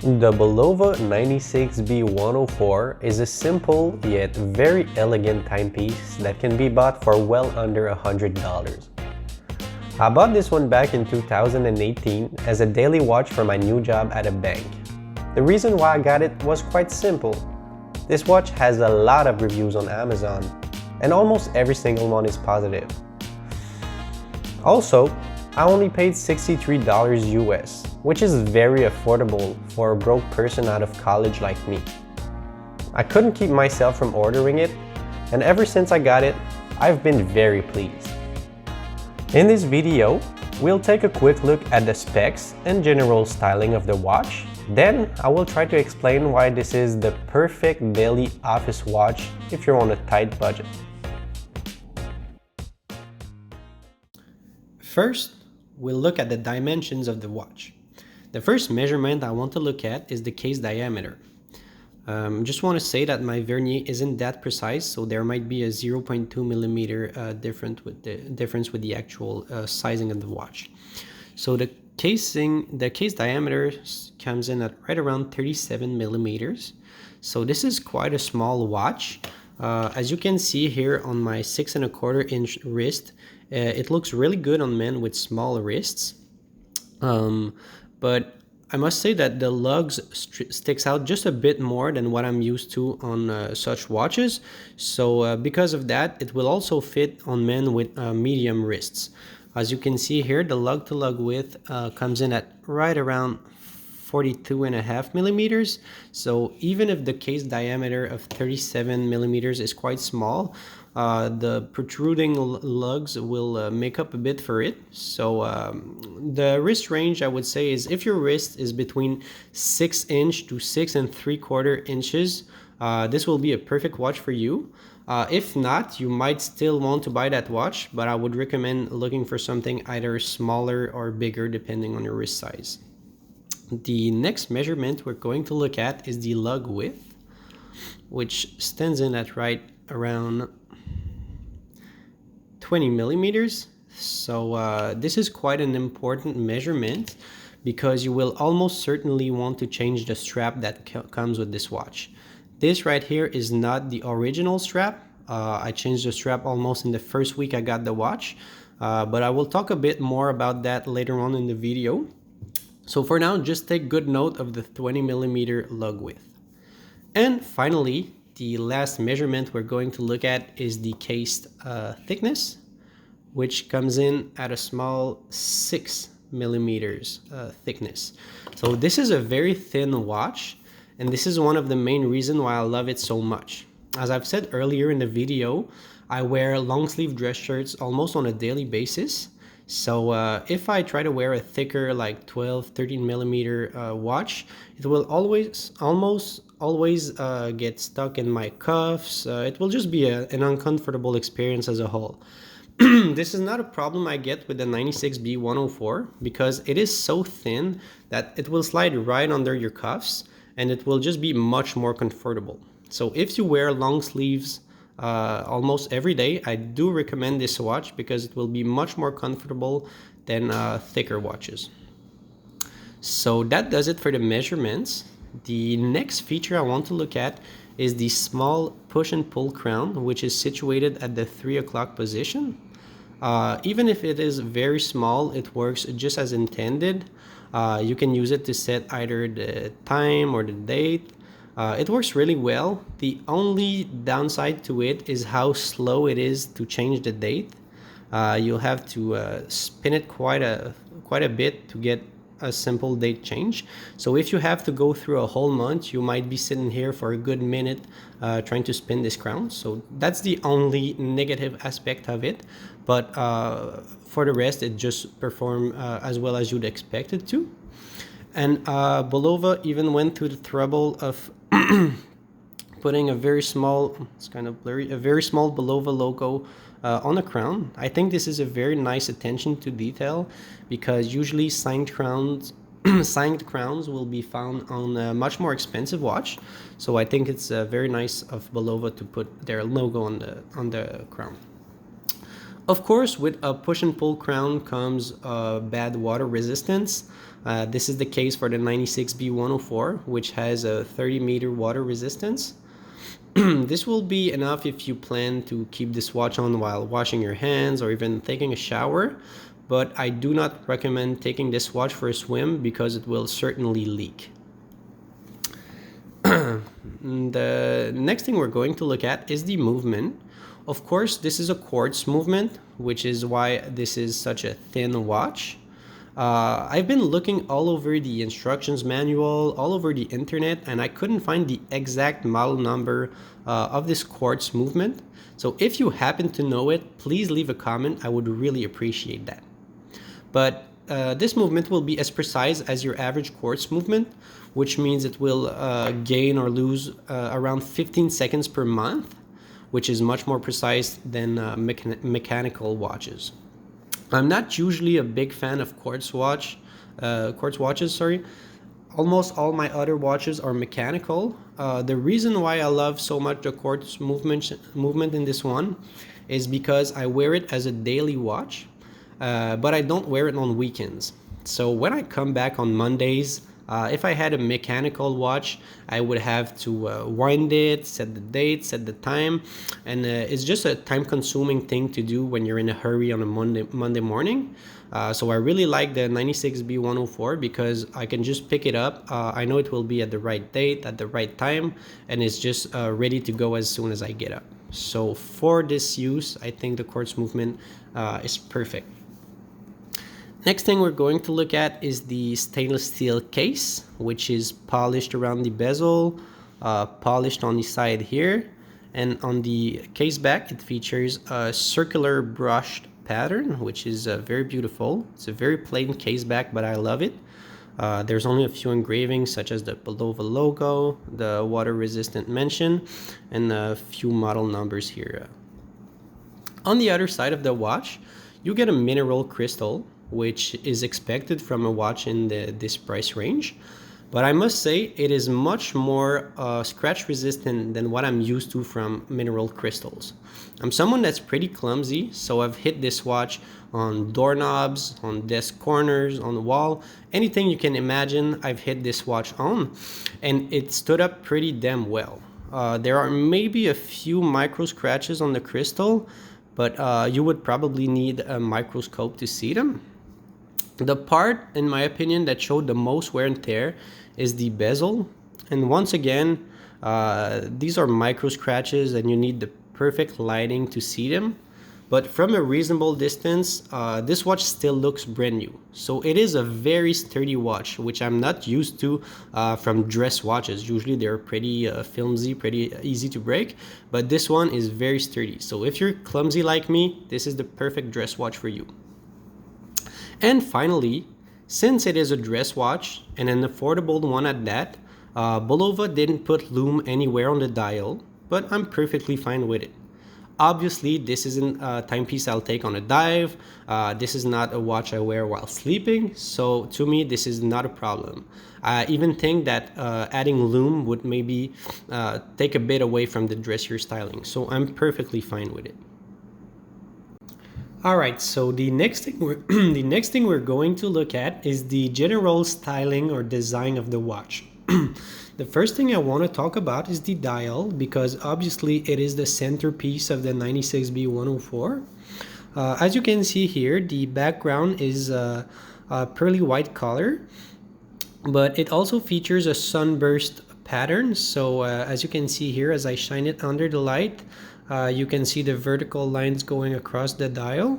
The Bulova 96b104 is a simple yet very elegant timepiece that can be bought for well under $100. I bought this one back in 2018 as a daily watch for my new job at a bank. The reason why I got it was quite simple. This watch has a lot of reviews on Amazon, and almost every single one is positive. Also, I only paid $63 US, which is very affordable for a broke person out of college like me. I couldn't keep myself from ordering it, and ever since I got it, I've been very pleased. In this video, we'll take a quick look at the specs and general styling of the watch. Then I will try to explain why this is the perfect daily office watch if you're on a tight budget. First, we'll look at the dimensions of the watch. The first measurement I want to look at is the case diameter. Just want to say that my vernier isn't that precise, so there might be a 0.2 millimeter difference with the actual sizing of the watch. So the case diameter comes in at right around 37 millimeters. So this is quite a small watch. As you can see here on my 6¼ inch wrist, it looks really good on men with small wrists. But I must say that the lugs sticks out just a bit more than what I'm used to on such watches. So because of that, it will also fit on men with medium wrists. As you can see here, the lug-to-lug width comes in at right around 42.5 millimeters. So even if the case diameter of 37 millimeters is quite small, the protruding lugs will make up a bit for it. So the wrist range, I would say, is if your wrist is between 6 inch to 6¾ inches, this will be a perfect watch for you. If not, you might still want to buy that watch, but I would recommend looking for something either smaller or bigger depending on your wrist size. The next measurement we're going to look at is the lug width, which stands in at right around 20 millimeters. So this is quite an important measurement because you will almost certainly want to change the strap that comes with this watch. This right here is not the original strap. I changed the strap almost in the first week I got the watch, but I will talk a bit more about that later on in the video. So for now, just take good note of the 20 millimeter lug width. And finally, the last measurement we're going to look at is the case thickness, which comes in at a small 6 millimeters thickness. So this is a very thin watch, and this is one of the main reasons why I love it so much. As I've said earlier in the video, I wear long sleeve dress shirts almost on a daily basis. So if I try to wear a thicker, like 12-13 millimeter watch, it will almost always get stuck in my cuffs. It will just be an uncomfortable experience as a whole. This is not a problem I get with the 96b104 because it is so thin that it will slide right under your cuffs and it will just be much more comfortable. So if you wear long sleeves almost every day, I do recommend this watch because it will be much more comfortable than thicker watches. So that does it for the measurements. The next feature I want to look at is the small push and pull crown, which is situated at the 3 o'clock position. Even if it is very small, it works just as intended. You can use it to set either the time or the date. It works really well. The only downside to it is how slow it is to change the date. You'll have to spin it quite a bit to get a simple date change. So if you have to go through a whole month, you might be sitting here for a good minute trying to spin this crown. So that's the only negative aspect of it. But for the rest, it just performs as well as you'd expect it to. And Bulova even went through the trouble of putting a very small, it's kind of blurry, a very small Bulova logo on the crown. I think this is a very nice attention to detail because usually signed crowns will be found on a much more expensive watch. So I think it's very nice of Bulova to put their logo on the crown. Of course, with a push and pull crown comes bad water resistance. This is the case for the 96b104, which has a 30-meter water resistance. This will be enough if you plan to keep this watch on while washing your hands or even taking a shower, but I do not recommend taking this watch for a swim because it will certainly leak. The next thing we're going to look at is the movement. Of course, this is a quartz movement, which is why this is such a thin watch. I've been looking all over the instructions manual, all over the internet, and I couldn't find the exact model number of this quartz movement. So if you happen to know it, please leave a comment. I would really appreciate that. But this movement will be as precise as your average quartz movement, which means it will gain or lose around 15 seconds per month, which is much more precise than mechanical watches. I'm not usually a big fan of quartz watches. Sorry. Almost all my other watches are mechanical. The reason why I love so much the quartz movement in this one is because I wear it as a daily watch, but I don't wear it on weekends. So when I come back on Mondays, if I had a mechanical watch, I would have to wind it, set the date, set the time, and it's just a time-consuming thing to do when you're in a hurry on a Monday morning. So I really like the 96b104 because I can just pick it up. I know it will be at the right date, at the right time, and it's just ready to go as soon as I get up. So for this use, I think the quartz movement is perfect. Next thing we're going to look at is the stainless steel case, which is polished around the bezel, polished on the side here, and on the case back it features a circular brushed pattern, which is very beautiful. It's a very plain case back, but I love it. There's only a few engravings such as the Bulova logo, the water resistant mention, and a few model numbers here. On the other side of the watch, you get a mineral crystal, which is expected from a watch in this price range. But I must say it is much more scratch resistant than what I'm used to from mineral crystals. I'm someone that's pretty clumsy, so I've hit this watch on doorknobs, on desk corners, on the wall, anything you can imagine I've hit this watch on, and it stood up pretty damn well. There are maybe a few micro scratches on the crystal, but you would probably need a microscope to see them. The part, in my opinion, that showed the most wear and tear is the bezel. And once again, these are micro scratches and you need the perfect lighting to see them. But from a reasonable distance, this watch still looks brand new. So it is a very sturdy watch, which I'm not used to from dress watches. Usually they're pretty flimsy, pretty easy to break. But this one is very sturdy. So if you're clumsy like me, this is the perfect dress watch for you. And finally, since it is a dress watch and an affordable one at that, Bulova didn't put lume anywhere on the dial, but I'm perfectly fine with it. Obviously, this isn't a timepiece I'll take on a dive. This is not a watch I wear while sleeping, so to me, this is not a problem. I even think that adding lume would maybe take a bit away from the dressier styling, so I'm perfectly fine with it. All right, so the next thing we're going to look at is the general styling or design of the watch. The first thing I want to talk about is the dial, because obviously it is the centerpiece of the 96b104. As you can see here, the background is a pearly white color, but it also features a sunburst pattern. So as you can see here, as I shine it under the light, you can see the vertical lines going across the dial.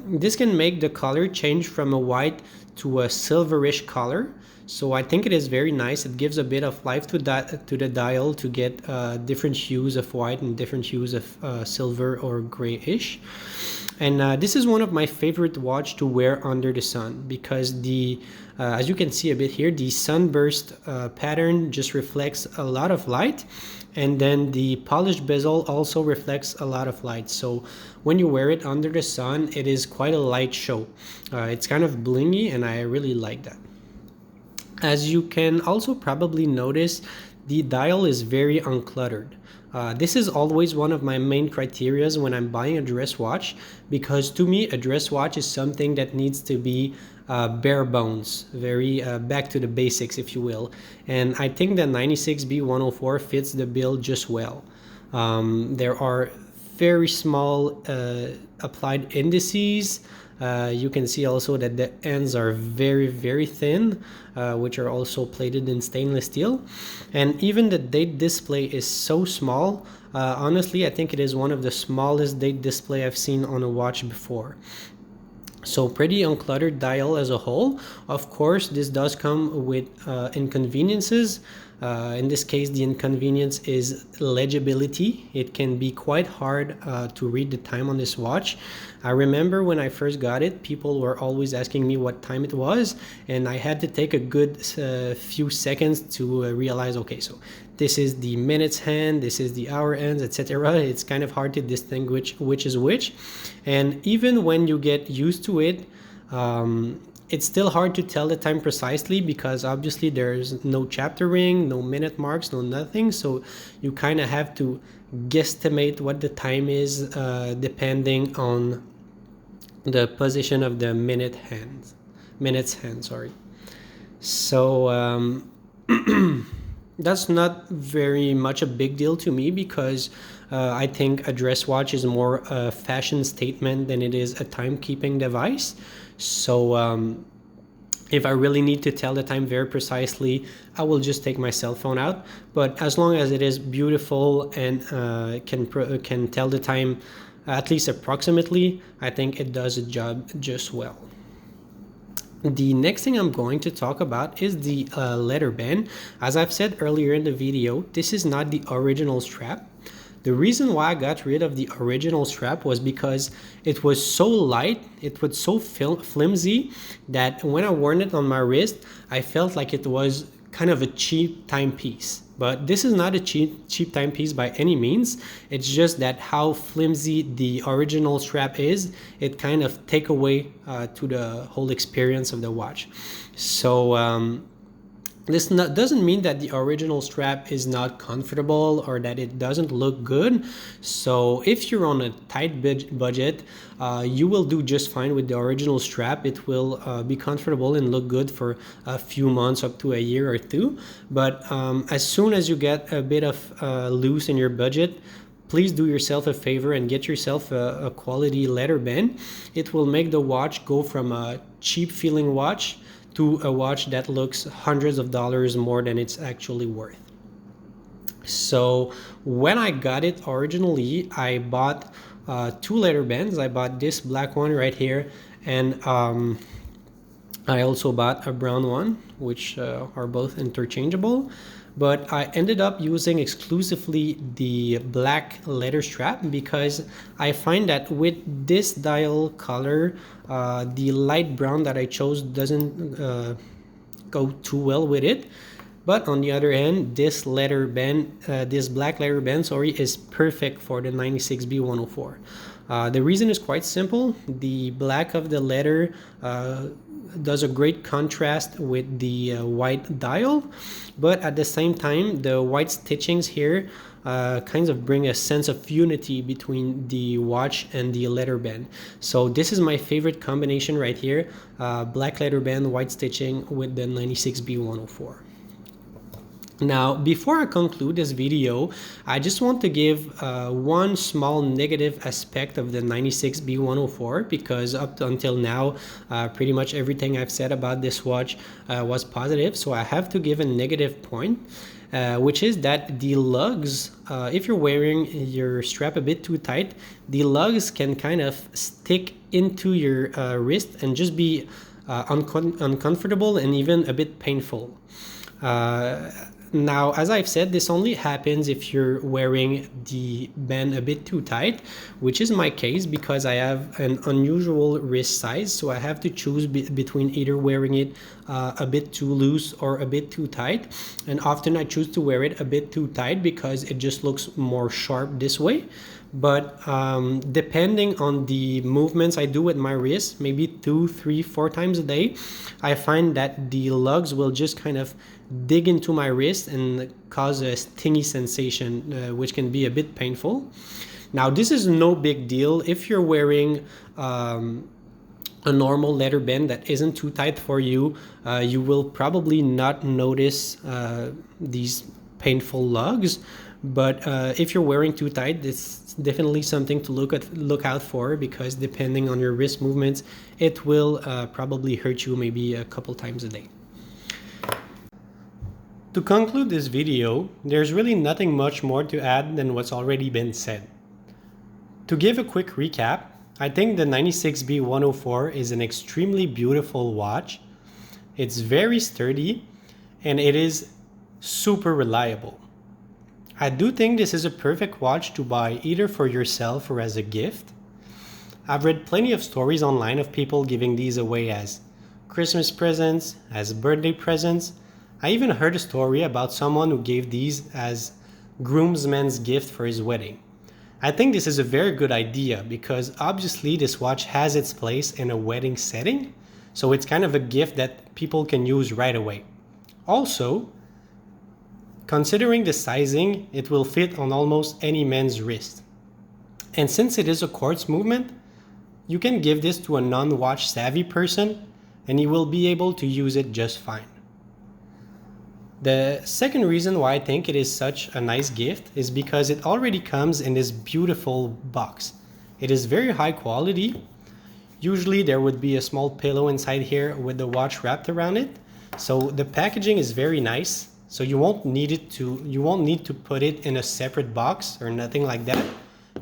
This can make the color change from a white to a silverish color. So I think it is very nice. It gives a bit of life to the dial to get different hues of white and different hues of silver or grayish. And this is one of my favorite watch to wear under the sun because as you can see a bit here, the sunburst pattern just reflects a lot of light. And then the polished bezel also reflects a lot of light. So when you wear it under the sun, it is quite a light show. It's kind of blingy and I really like that. As you can also probably notice, the dial is very uncluttered. This is always one of my main criterias when I'm buying a dress watch, because to me a dress watch is something that needs to be bare bones, very back to the basics, if you will. And I think the 96b104 fits the bill just well. There are very small applied indices. You can see also that the ends are very, very thin, which are also plated in stainless steel. And even the date display is so small. Honestly, I think it is one of the smallest date display I've seen on a watch before. So pretty uncluttered dial as a whole. Of course, this does come with inconveniences. In this case, the inconvenience is legibility. It can be quite hard to read the time on this watch. I remember when I first got it, people were always asking me what time it was, and I had to take a good few seconds to realize, okay, so this is the minutes hand, this is the hour ends, etc. It's kind of hard to distinguish which is which. And even when you get used to it, it's still hard to tell the time precisely, because obviously there's no chapter ring, no minute marks, no nothing. So you kind of have to guesstimate what the time is depending on the position of the minutes hand, sorry. So that's not very much a big deal to me, because I think a dress watch is more a fashion statement than it is a timekeeping device. So if I really need to tell the time very precisely, I will just take my cell phone out. But as long as it is beautiful and can tell the time at least approximately, I think it does a job just well. The next thing I'm going to talk about is the leather band. As I've said earlier in the video, this is not the original strap. The reason why I got rid of the original strap was because it was so light, it was so flimsy, that when I wore it on my wrist, I felt like it was kind of a cheap timepiece. But this is not a cheap timepiece by any means. It's just that how flimsy the original strap is, it kind of take away to the whole experience of the watch. So this doesn't mean that the original strap is not comfortable or that it doesn't look good. So if you're on a tight budget, you will do just fine with the original strap. It will be comfortable and look good for a few months, up to a year or two. But as soon as you get a bit of loose in your budget, please do yourself a favor and get yourself a quality leather band. It will make the watch go from a cheap feeling watch to a watch that looks hundreds of dollars more than it's actually worth. So when I got it originally, I bought two leather bands. I bought this black one right here, and I also bought a brown one, which are both interchangeable. But I ended up using exclusively the black leather strap, because I find that with this dial color, the light brown that I chose doesn't go too well with it. But on the other hand, this leather band, this black leather band, sorry, is perfect for the 96b104. The reason is quite simple. The black of the leather does a great contrast with the white dial, but at the same time, the white stitchings here kind of bring a sense of unity between the watch and the leather band. So this is my favorite combination right here, black leather band, white stitching with the 96b104. Now, before I conclude this video, I just want to give one small negative aspect of the 96b104, because up until now, pretty much everything I've said about this watch was positive. So I have to give a negative point, which is that the lugs, if you're wearing your strap a bit too tight, the lugs can kind of stick into your wrist and just be uncomfortable and even a bit painful. Now, as I've said, this only happens if you're wearing the band a bit too tight, which is my case because I have an unusual wrist size. So I have to choose between either wearing it a bit too loose or a bit too tight. And often I choose to wear it a bit too tight because it just looks more sharp this way. But depending on the movements I do with my wrist, maybe 2, 3, 4 times a day, I find that the lugs will just kind of dig into my wrist and cause a stingy sensation, which can be a bit painful. Now, this is no big deal if you're wearing a normal leather band that isn't too tight for you. You will probably not notice these painful lugs, but if you're wearing too tight, it's definitely something to look out for, because depending on your wrist movements, it will probably hurt you maybe a couple times a day. To conclude this video, there's really nothing much more to add than what's already been said. To give a quick recap, I think the 96b104 is an extremely beautiful watch. It's very sturdy and it is super reliable. I do think this is a perfect watch to buy either for yourself or as a gift. I've read plenty of stories online of people giving these away as Christmas presents, as birthday presents. I even heard a story about someone who gave these as groomsman's gift for his wedding. I think this is a very good idea because obviously this watch has its place in a wedding setting, so it's kind of a gift that people can use right away. Also, considering the sizing, it will fit on almost any man's wrist. And since it is a quartz movement, you can give this to a non-watch savvy person and he will be able to use it just fine. The second reason why I think it is such a nice gift is because it already comes in this beautiful box. It is very high quality. Usually there would be a small pillow inside here with the watch wrapped around it. So the packaging is very nice. So you won't need to put it in a separate box or nothing like that.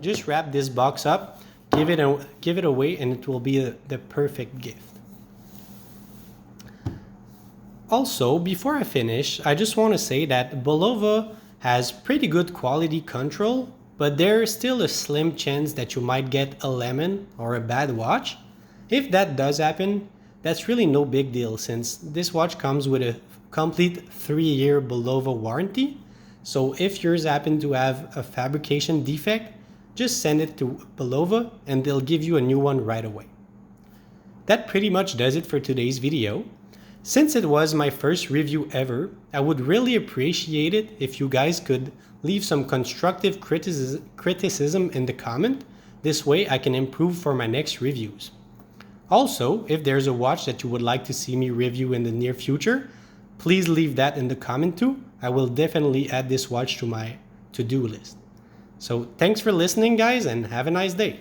Just wrap this box up, give it away, and it will be the perfect gift. Also, before I finish, I just want to say that Bulova has pretty good quality control, but there's still a slim chance that you might get a lemon or a bad watch. If that does happen, that's really no big deal since this watch comes with a complete 3-year Bulova warranty. So if yours happen to have a fabrication defect, just send it to Bulova and they'll give you a new one right away. That pretty much does it for today's video. Since it was my first review ever, I would really appreciate it if you guys could leave some constructive criticism in the comment. This way I can improve for my next reviews. Also, if there's a watch that you would like to see me review in the near future, please leave that in the comment too. I will definitely add this watch to my to-do list. So thanks for listening guys and have a nice day.